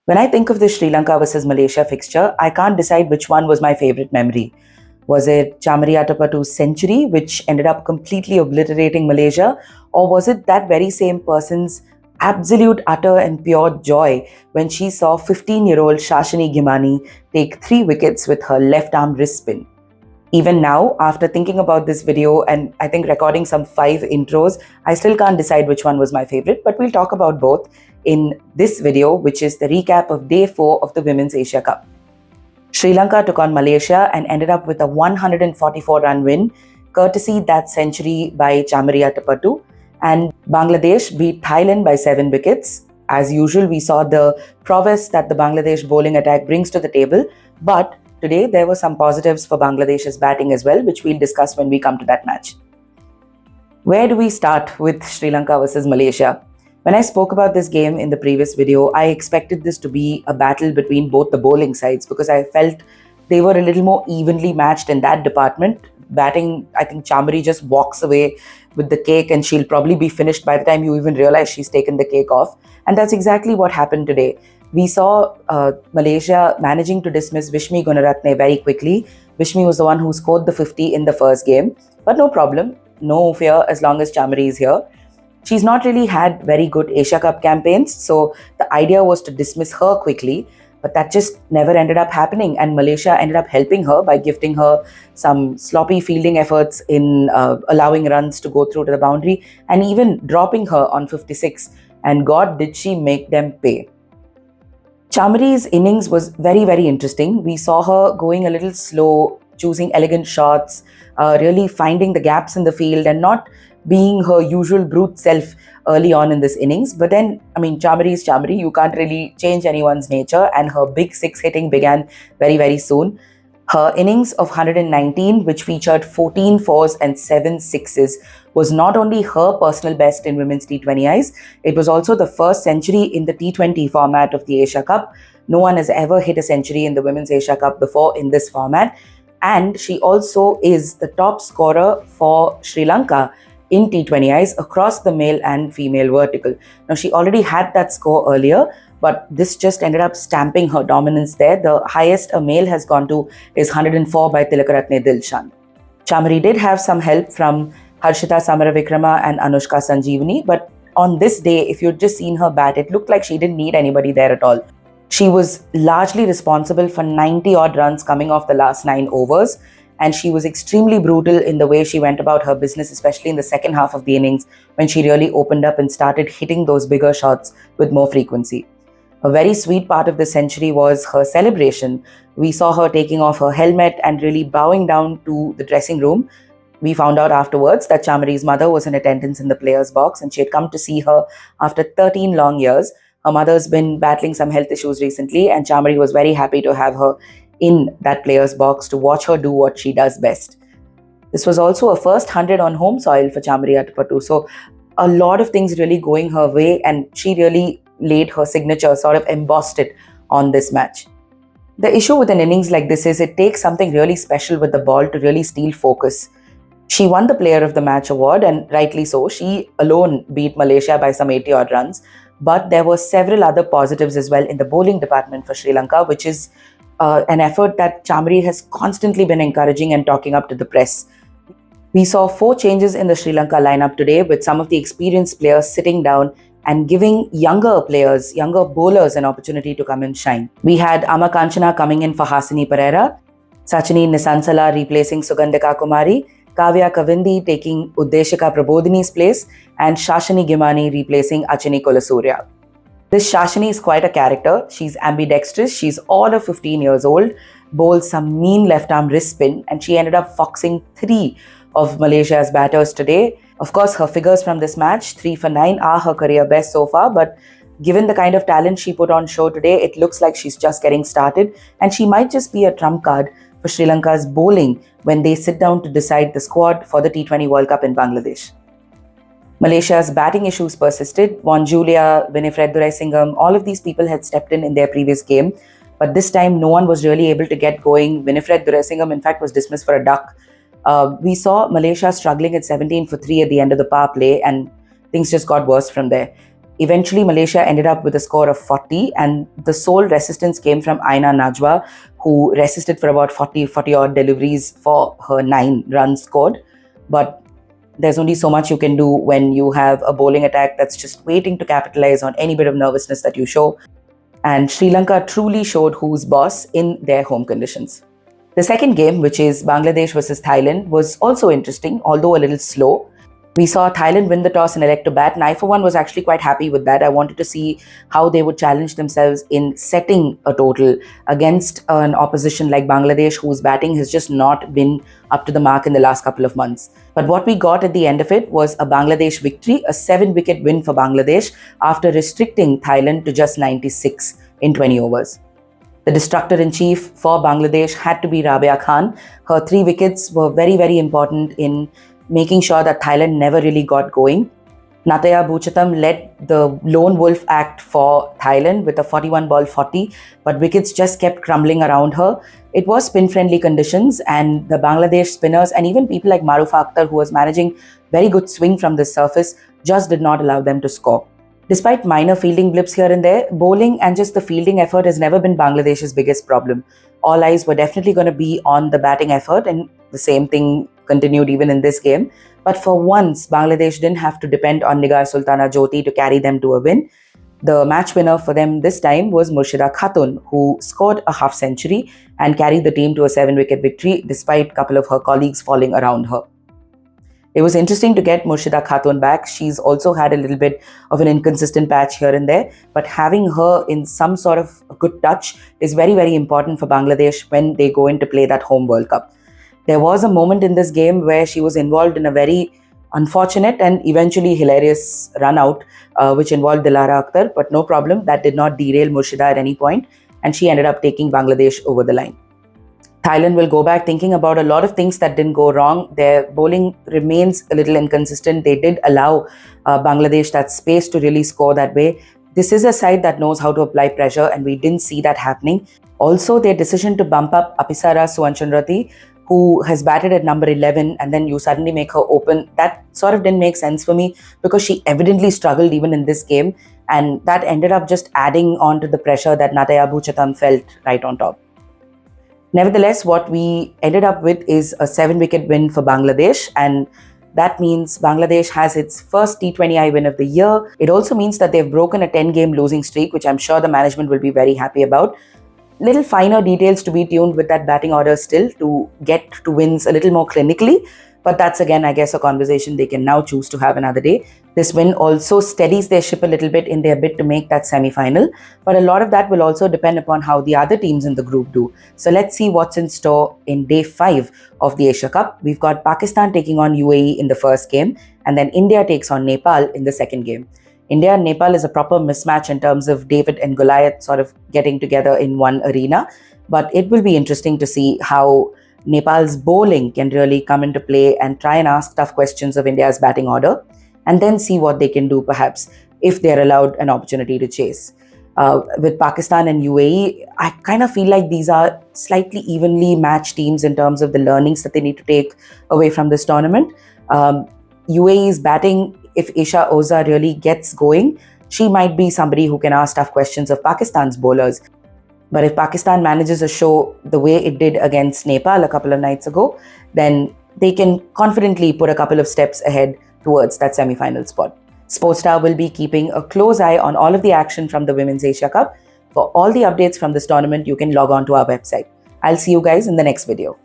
When I think of the Sri Lanka versus Malaysia fixture, I can't decide which one was my favorite memory. Was it Chamari Athapaththu's century, which ended up completely obliterating Malaysia, or was it that very same person's absolute, utter, and pure joy when she saw 15-year-old Shashini Gimhani take 3 wickets with her left arm wrist spin? Even now, after thinking about this video and I think recording some 5 intros, I still can't decide which one was my favorite, but we'll talk about both in this video, which is the recap of day 4 of the Women's Asia Cup. Sri Lanka took on Malaysia and ended up with a 144-run win, courtesy that century by Chamari Athapaththu, and Bangladesh beat Thailand by 7 wickets. As usual, we saw the prowess that the Bangladesh bowling attack brings to the table, but today there were some positives for Bangladesh's batting as well, which we'll discuss when we come to that match. Where do we start with Sri Lanka versus Malaysia? When I spoke about this game in the previous video, I expected this to be a battle between both the bowling sides because I felt they were a little more evenly matched in that department. Batting, I think Chamari just walks away with the cake and she'll probably be finished by the time you even realize she's taken the cake off. And that's exactly what happened today. We saw Malaysia managing to dismiss Vishmi Gunaratne very quickly. Vishmi was the one who scored the 50 in the first game, but no problem, no fear as long as Chamari is here. She's not really had very good Asia Cup campaigns, so the idea was to dismiss her quickly, but that just never ended up happening, and Malaysia ended up helping her by gifting her some sloppy fielding efforts in allowing runs to go through to the boundary and even dropping her on 56, and God did she make them pay. Chamari's innings was very, very interesting. We saw her going a little slow, choosing elegant shots, really finding the gaps in the field and not being her usual brute self early on in this innings. But then, Chamari is Chamari. You can't really change anyone's nature, and her big 6 hitting began very, very soon. Her innings of 119, which featured 14 fours and 7 sixes, was not only her personal best in women's T20Is, it was also the first century in the T20 format of the Asia Cup. No one has ever hit a century in the Women's Asia Cup before in this format. And she also is the top scorer for Sri Lanka in T20Is across the male and female vertical. Now, she already had that score earlier, but this just ended up stamping her dominance there. The highest a male has gone to is 104 by Tilakaratne Dilshan. Chamari did have some help from Harshita Samaravikrama and Anushka Sanjeevani, but on this day, if you'd just seen her bat, it looked like she didn't need anybody there at all. She was largely responsible for 90-odd runs coming off the last 9 overs, and she was extremely brutal in the way she went about her business, especially in the second half of the innings when she really opened up and started hitting those bigger shots with more frequency. A very sweet part of the century was her celebration. We saw her taking off her helmet and really bowing down to the dressing room. We found out afterwards that Chamari's mother was in attendance in the players' box and she had come to see her after 13 long years. Her mother's been battling some health issues recently, and Chamari was very happy to have her in that players' box to watch her do what she does best. This was also a first 100 on home soil for Chamari Athapaththu. So a lot of things really going her way, and she really laid her signature, sort of embossed it on this match. The issue with an innings like this is it takes something really special with the ball to really steal focus. She won the Player of the Match award, and rightly so. She alone beat Malaysia by some 80-odd runs. But there were several other positives as well in the bowling department for Sri Lanka, which is an effort that Chamari has constantly been encouraging and talking up to the press. We saw 4 changes in the Sri Lanka lineup today, with some of the experienced players sitting down and giving younger players, younger bowlers, an opportunity to come and shine. We had Ama Kanchana coming in for Hasini Pereira, Sachini Nisansala replacing Sugandhika Kumari, Kavya Kavindi taking Uddeshika Prabodhini's place, and Shashini Gimhani replacing Achini Kolasurya. This Shashini is quite a character. She's ambidextrous, she's all of 15 years old, bowls some mean left-arm wrist spin, and she ended up foxing 3 of Malaysia's batters today. Of course, her figures from this match, 3 for 9, are her career best so far, but given the kind of talent she put on show today, it looks like she's just getting started, and she might just be a trump card for Sri Lanka's bowling when they sit down to decide the squad for the T20 World Cup in Bangladesh. Malaysia's batting issues persisted. Juan Julia, Winifred Duraisingham, all of these people had stepped in their previous game, but this time no one was really able to get going. Winifred Duraisingham, in fact, was dismissed for a duck. We saw Malaysia struggling at 17 for 3 at the end of the power play, and things just got worse from there. Eventually, Malaysia ended up with a score of 40, and the sole resistance came from Aina Najwa, who resisted for about 40 odd deliveries for her 9 runs scored. But there's only so much you can do when you have a bowling attack that's just waiting to capitalize on any bit of nervousness that you show. And Sri Lanka truly showed who's boss in their home conditions. The second game, which is Bangladesh versus Thailand, was also interesting, although a little slow. We saw Thailand win the toss and elect to bat, and I for one was actually quite happy with that. I wanted to see how they would challenge themselves in setting a total against an opposition like Bangladesh, whose batting has just not been up to the mark in the last couple of months. But what we got at the end of it was a Bangladesh victory, a 7-wicket win for Bangladesh after restricting Thailand to just 96 in 20 overs. The destructor-in-chief for Bangladesh had to be Rabia Khan. Her 3 wickets were very, very important in making sure that Thailand never really got going. Nataya Bhuchatham led the lone wolf act for Thailand with a 41-ball 40, but wickets just kept crumbling around her. It was spin-friendly conditions, and the Bangladesh spinners and even people like Marufa Akhtar, who was managing very good swing from this surface, just did not allow them to score. Despite minor fielding blips here and there, bowling and just the fielding effort has never been Bangladesh's biggest problem. All eyes were definitely going to be on the batting effort, and the same thing continued even in this game. But for once, Bangladesh didn't have to depend on Nigar Sultana Joty to carry them to a win. The match winner for them this time was Murshida Khatun, who scored a half century and carried the team to a 7-wicket victory despite a couple of her colleagues falling around her. It was interesting to get Murshida Khatun back. She's also had a little bit of an inconsistent patch here and there, but having her in some sort of a good touch is very, very important for Bangladesh when they go in to play that home World Cup. There was a moment in this game where she was involved in a very unfortunate and eventually hilarious run out, which involved Dilara Akhtar, but no problem. That did not derail Murshida at any point, and she ended up taking Bangladesh over the line. Thailand will go back thinking about a lot of things that didn't go wrong. Their bowling remains a little inconsistent. They did allow Bangladesh that space to really score that way. This is a side that knows how to apply pressure, and we didn't see that happening. Also, their decision to bump up Apisara Suvanchandrati, who has batted at number 11, and then you suddenly make her open, that sort of didn't make sense for me because she evidently struggled even in this game, and that ended up just adding on to the pressure that Nataya Bhuchatham felt right on top. Nevertheless, what we ended up with is a 7-wicket win for Bangladesh, and that means Bangladesh has its first T20I win of the year. It also means that they've broken a 10-game losing streak, which I'm sure the management will be very happy about. Little finer details to be tuned with that batting order still to get to wins a little more clinically. But that's again, I guess, a conversation they can now choose to have another day. This win also steadies their ship a little bit in their bid to make that semi-final. But a lot of that will also depend upon how the other teams in the group do. So let's see what's in store in day 5 of the Asia Cup. We've got Pakistan taking on UAE in the first game, and then India takes on Nepal in the second game. India and Nepal is a proper mismatch in terms of David and Goliath sort of getting together in one arena. But it will be interesting to see how Nepal's bowling can really come into play and try and ask tough questions of India's batting order, and then see what they can do perhaps if they're allowed an opportunity to chase. With Pakistan and UAE, I kind of feel like these are slightly evenly matched teams in terms of the learnings that they need to take away from this tournament. UAE's batting, if Isha Oza really gets going, she might be somebody who can ask tough questions of Pakistan's bowlers. But if Pakistan manages to show the way it did against Nepal a couple of nights ago, then they can confidently put a couple of steps ahead towards that semi-final spot. Sportstar will be keeping a close eye on all of the action from the Women's Asia Cup. For all the updates from this tournament, you can log on to our website. I'll see you guys in the next video.